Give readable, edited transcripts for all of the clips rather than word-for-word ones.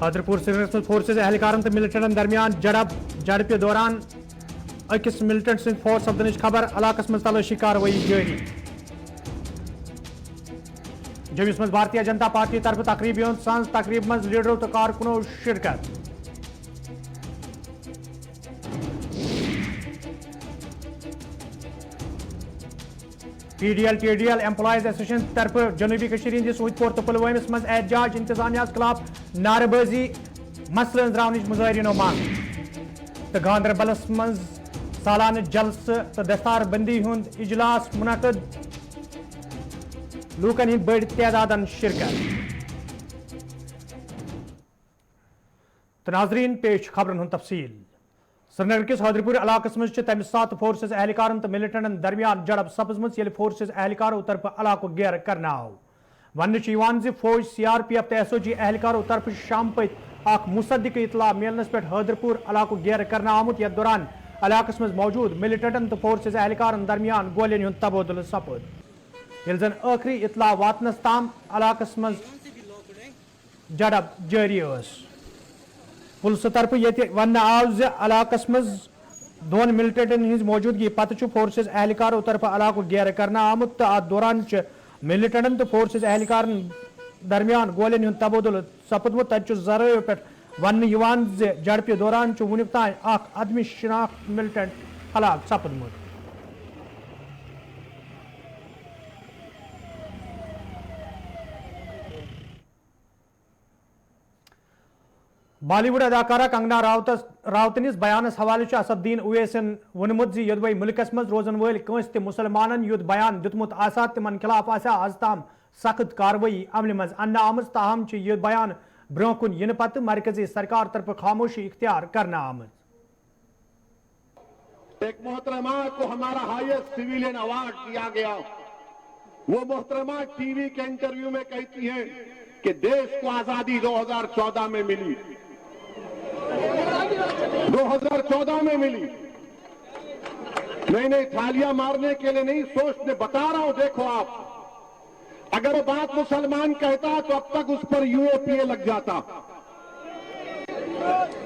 حیدرپور سری forces اہلکارن تو ملٹنٹن درمیان جڑپ دوران اکس ملٹنٹ سند فوت سپدنچ خبر علاقس مز تلاشی کاروٲیی جاری جومس مز بھارتیہ جنتا پارٹی طرف تقریبی ہند سانز تقریب مز لیڈرو تو کارکنو شرکت P D L T D L employees association طرف جنوبی کشمیر ہندس سوت پور تو پلوامس مز احتجاج انتظامیہ خلاف نعرہ بازی مسئلہ انزراونچ مظاہرینو مانگ تو گاندربلس مز سالانہ جلسہ تو دستار بندی ہند اجلاس منعقد لوکن ہند بڑ تعداد شرکت تو ناظرین پیش خبرن ہند تفصیل سری نگر کس حیدرپور علاقس مز تمہ سات فورسز اہلکارن تو ملٹنٹن درمیان جڑپ سپزمژ ییٚلہِ فورسز اہلکارو طرف علاقہ گیر کرنہٕ آو وننہٕ زِ فوج سی آر پی ایف تو ایس او جی اہلکارو طرف شام پت اخ مصدقہ اطلاع ملنس پہ حیدرپور علاقہ گیر کرنہٕ آمت یتھ دوران علاقس مز موجود ملٹنٹن تو فورسز اہلکارن درمیان گولین ہند تبادلہ سپد ییٚلہِ زن آخری اطلاع واتنس تام علاقس مز جڑپ جاری پولیس طرف یہ ون آو زِ علاقس مز دون ملٹنٹن ہز موجودگی پتہ فورسز اہلکارو طرف علاقہ گیر کرنا آمت تو ات دوران ملٹنٹن تو فورسز اہلکارن درمیان گولین ہند تبادلہ سپدمت تتہ ذرائع پہ ون جڑپہ دوران ونیک تان اخ عدم شناخت ملٹنٹ ہلاک سپدمت بالی ووڈ اداکارہ کنگنا راوتنس بیانس حوالہ اسد الدین اویسن وونمت زِ یودوے ملکس مز روزن ول کنس تہ مسلمانن یُتھ بیان دیتمت آسا تمن خلاف آسا آز تام سخت کاروٲیی عملہِ منٛز اننہٕ آمٕژ تاہم چھِ یہ بیان برونٛہہ کُن یِنہٕ پتہٕ مرکزی سرکار طرف خاموشی اختیار کرنہٕ آمٕژ ایک محترمہ کو ہمارا ہائیسٹ سویلین ایوارڈ دیا گیا وہ محترمہ ٹی وی کے انٹرویو میں کہتی ہیں کہ دیش کو آزادی 2014 میں ملی 2014 میں ملی نہیں تھالیاں مارنے کے لیے نہیں سوچنے بتا رہا ہوں دیکھو آپ اگر وہ بات مسلمان کہتا تو اب تک اس پر یو اے پی اے لگ جاتا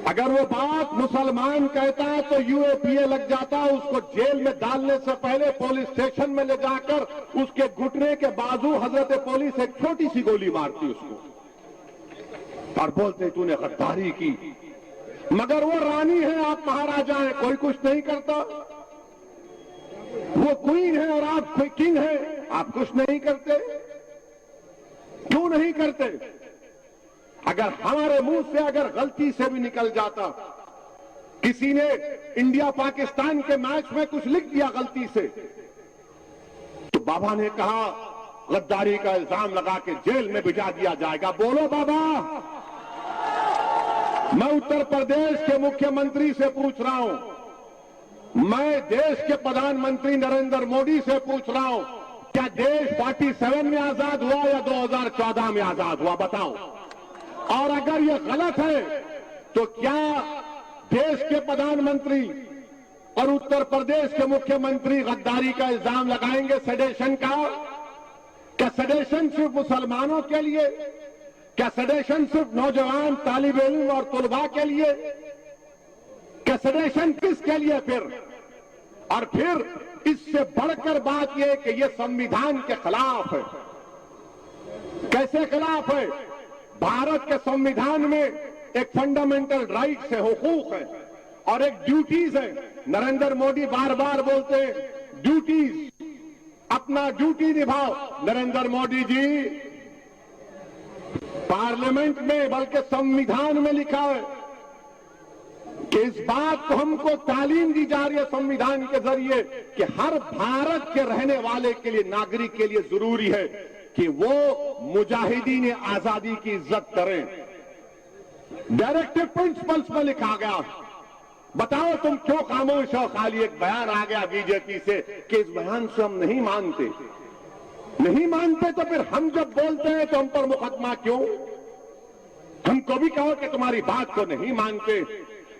اگر وہ بات مسلمان کہتا تو یو اے پی اے لگ جاتا اس کو جیل میں ڈالنے سے پہلے پولیس اسٹیشن میں لے جا کر اس کے گھٹنے کے بازو حضرت پولیس ایک چھوٹی سی گولی مارتی اس کو اور بولتے تو نے غداری کی مگر وہ رانی ہے آپ مہاراجا ہیں کوئی کچھ نہیں کرتا وہ کوئین ہے اور آپ کنگ ہیں آپ کچھ نہیں کرتے کیوں نہیں کرتے اگر ہمارے منہ سے اگر غلطی سے بھی نکل جاتا کسی نے انڈیا پاکستان کے میچ میں کچھ لکھ دیا غلطی سے تو بابا نے کہا غداری کا الزام لگا کے جیل میں بھجا دیا جائے گا بولو بابا میں اتر پردیش کے مکھیہ منتری سے پوچھ رہا ہوں میں دیش کے پردھان منتری نریندر مودی سے پوچھ رہا ہوں کیا دیش 47 میں آزاد ہوا یا 2014 میں آزاد ہوا بتاؤ اور اگر یہ غلط ہے تو کیا دیش کے پردھان منتری اور اتر پردیش کے مکھیہ منتری غداری کا الزام لگائیں گے سیڈیشن کا کیا سیڈیشن صرف مسلمانوں کے لیے کیا سیڈیشن صرف نوجوان طالب علم اور طلباء کے لیے کیا سیڈیشن کس کے لیے پھر اور پھر اس سے بڑھ کر بات یہ کہ یہ سنویدھان کے خلاف ہے کیسے خلاف ہے بھارت کے سنویدھان میں ایک فنڈامنٹل رائٹس ہے حقوق ہے اور ایک ڈیوٹیز ہے نریندر مودی بار بار بولتے ہیں ڈیوٹیز اپنا ڈیوٹی نبھاؤ نریندر مودی جی پارلیمنٹ میں بلکہ سنویدھان میں لکھا ہے کہ اس بات کو ہم کو تعلیم دی جا رہی ہے سنویدھان کے ذریعے کہ ہر بھارت کے رہنے والے کے لیے ناگرک کے لیے ضروری ہے کہ وہ مجاہدین آزادی کی عزت کریں ڈائریکٹو پرنسپلز میں لکھا گیا بتاؤ تم کیوں خاموش ہو خالی ایک بیان آ گیا بی جے پی سے کہ اس بیان سے ہم نہیں مانتے تو پھر ہم جب بولتے ہیں تو ہم پر مقدمہ کیوں ہم کو بھی کہو کہ تمہاری بات کو نہیں مانتے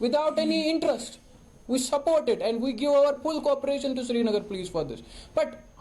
without any interest. We support it and we give our full cooperation to Srinagar police for this. But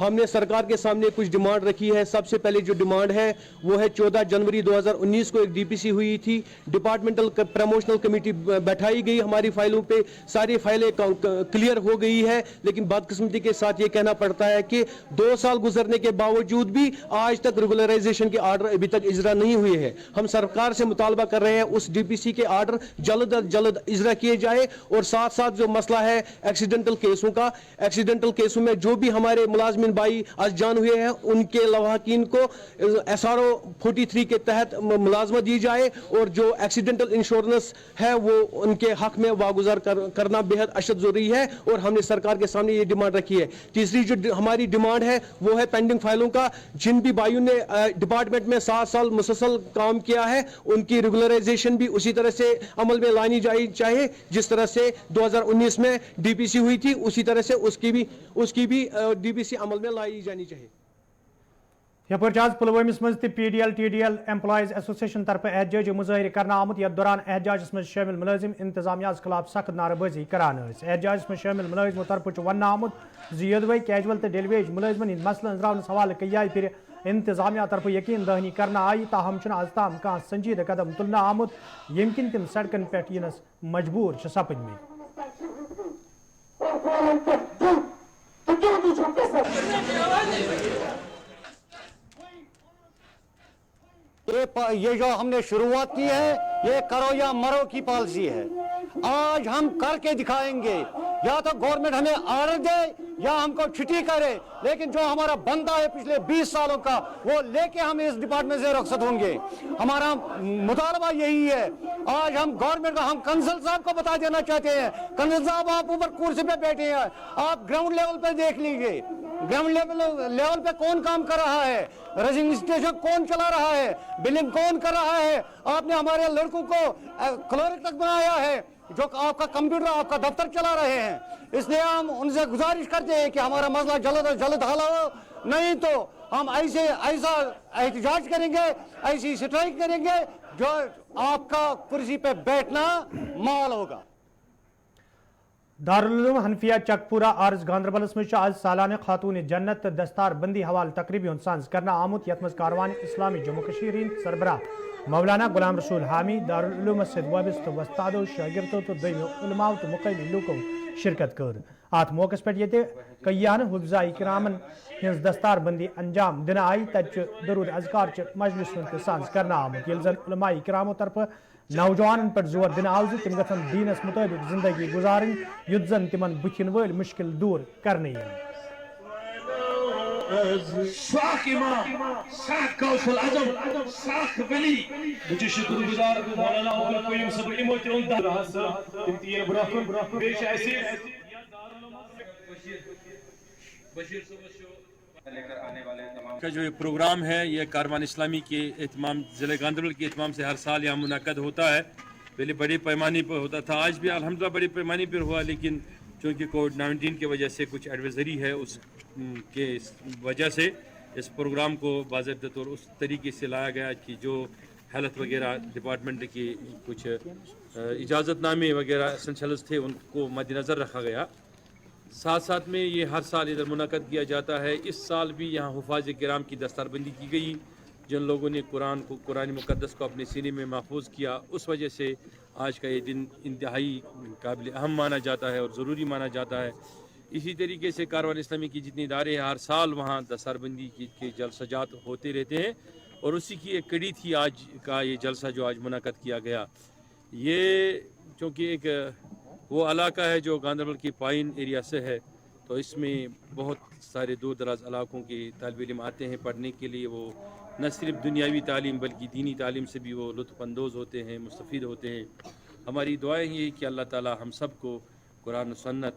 ہم نے سرکار کے سامنے کچھ ڈیمانڈ رکھی ہے. سب سے پہلے جو ڈیمانڈ ہے وہ ہے 14 جنوری 2019 کو ایک ڈی پی سی ہوئی تھی, ڈپارٹمنٹل پروموشنل کمیٹی بیٹھائی گئی, ہماری فائلوں پہ ساری فائلیں کلیئر ہو گئی ہے, لیکن بدقسمتی کے ساتھ یہ کہنا پڑتا ہے کہ 2 سال گزرنے کے باوجود بھی آج تک ریگولرائزیشن کے آرڈر ابھی تک اجرا نہیں ہوئے ہیں. ہم سرکار سے مطالبہ کر رہے ہیں اس ڈی پی سی کے آرڈر جلد از جلد اجرا کیے جائے, اور ساتھ ساتھ جو مسئلہ ہے ایکسیڈنٹل کیسوں کا, ایکسیڈنٹل کیسوں میں جو بھی ہمارے ملازمین بھائی آج جان ہوئے ہیں ان کے لواحقین کو SRO 43 کے تحت ملازمت دی جائے, اور جو ایکسیڈنٹل انشورنس ہے وہ ان کے حق میں واگزار کرنا بہت اشد ضروری ہے, اور ہم نے سرکار کے سامنے یہ ڈیمانڈ رکھی ہے. تیسری جو ہماری ڈیمانڈ ہے وہ ہے پینڈنگ فائلوں کا. جن بھی بھائیوں نے ڈپارٹمنٹ میں 7 سال مسلسل کام کیا ہے ان کی ریگولرائزیشن بھی اسی طرح سے عمل میں لانی چاہیے جس طرح سے 2019 میں ڈی پی سی ہوئی تھی, اسی طرح سے اس کی بھی ڈی پی سی عمل میں لائی جانی چاہیے. یپر آج پلوامس مز PDL TDL ایمپلائیز ایسوسیشن طرف احتجاجی مظاہرہ کرنا آمت, یتھ دوران احتجاجس مز شامل ملازم انتظامیہ خلاف سخت نعرہ بازی کران. احتجاجس مز شامل ملازموں طرف ون آمت یدوے کیجول تو ڈیلی ویج ملازمن ہند مسئلہ انزراونس حوالہ کئی پھر انتظامیہ طرف یقین دہانی کرنا آئی, تاہم آز تام کھانا سنجیدہ قدم تلنا آمت یم کن تم سڑکن پہ ینس مجبور سپدمت. یہ جو ہم نے شروعات کی ہے یہ کرو یا مرو کی پالیسی ہے. آج ہم کر کے دکھائیں گے, یا تو گورنمنٹ ہمیں آرڈر دے یا ہم کو چھٹی کرے, لیکن جو ہمارا بندہ ہے پچھلے 20 سالوں کا وہ لے کے ہم اس ڈپارٹمنٹ سے رخصت ہوں گے. ہمارا مطالبہ یہی ہے. آج ہم گورنمنٹ کو, ہم کنسل صاحب کو بتا دینا چاہتے ہیں, کنسل صاحب آپ اوپر کرسی پہ بیٹھے ہیں, آپ گراؤنڈ لیول پہ دیکھ لیجیے گراؤنڈ لیول پہ کون کام کر رہا ہے, رجنگ اسٹیشن کون چلا رہا ہے, بلنگ کون کر رہا ہے. آپ نے ہمارے لڑکوں کو کلرک تک بنایا ہے جو آپ کا کمپیوٹر آپ کا دفتر چلا رہے ہیں. اس لیے ہم ان سے گزارش کرتے ہیں کہ ہمارا مسئلہ جلد از جلد حل ہو, نہیں تو ہم ایسا احتجاج کریں گے, ایسی اسٹرائک کریں گے جو آپ کا کرسی پہ بیٹھنا مال ہوگا. دارالعلوم حنفیہ چکپورہ عارض گاندربلس مز آج سالانہ خاتون جنت دستار بندی حوالہ تقریبی سانز کرنا آمت, یت مز کاروان اسلامی جموں کشمیر ہند سربراہ مولانا غلام رسول حامی, دارالعلوم ست وابستہ وستادو, شاگردوں تو دینو علماء تو مقامی لوکو شرکت کر. ات موقع پہ یہ کئیان حفظاء کرامن ہز دستار بندی انجام دن آئی, تت درود اذکار مجلس ہند سانز کرنا آمت, یل زن علماء کرامو طرف نوجوان پر زور دن آو تم گھن دینس مطابق زندگی گزارن یت زن تمن بتھن ول مشکل دور کرنے. ساکھ امام, ساکھ کوثل اعظم, ساکھ ولی بچ شکر گزار مولانا عبد القیوم صاحب یمو تہ اون دراہ صاحب تم تین برکن بیش ایسے بشیر کا جو یہ پروگرام ہے یہ کاروان اسلامی کے اہتمام ضلع گاندربل کے اہتمام سے ہر سال یہاں منعقد ہوتا ہے. پہلے بڑی پیمانے پر ہوتا تھا, آج بھی الحمدللہ بڑی پیمانے پر ہوا, لیکن چونکہ کووڈ-19 کی وجہ سے کچھ ایڈوائزری ہے اس کے وجہ سے اس پروگرام کو باضابطہ طور اس طریقے سے لایا گیا کہ جو ہیلتھ وغیرہ ڈپارٹمنٹ کی کچھ اجازت نامے وغیرہ اسینشلز تھے ان کو مد نظر رکھا گیا. ساتھ ساتھ میں یہ ہر سال ادھر منعقد کیا جاتا ہے. اس سال بھی یہاں حفاظ کرام کی دستار بندی کی گئی جن لوگوں نے قرآن مقدس کو اپنے سینے میں محفوظ کیا. اس وجہ سے آج کا یہ دن انتہائی قابل اہم مانا جاتا ہے اور ضروری مانا جاتا ہے. اسی طریقے سے کاروان اسلامی کی جتنی ادارے ہیں ہر سال وہاں دستار بندی کے جلسجات ہوتے رہتے ہیں, اور اسی کی ایک کڑی تھی آج کا یہ جلسہ جو آج منعقد کیا گیا. یہ چونکہ ایک وہ علاقہ ہے جو گاندربل کی پائن ایریا سے ہے, تو اس میں بہت سارے دور دراز علاقوں کے طالب علم آتے ہیں پڑھنے کے لیے. وہ نہ صرف دنیاوی تعلیم بلکہ دینی تعلیم سے بھی وہ لطف اندوز ہوتے ہیں, مستفید ہوتے ہیں. ہماری دعائیں یہ کہ اللہ تعالی ہم سب کو قرآن و سنت.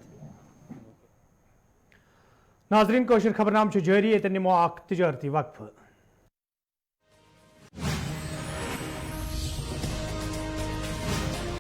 ناظرین کوشر خبرنام جاری, یہ نمو اخ تجارتی وقف.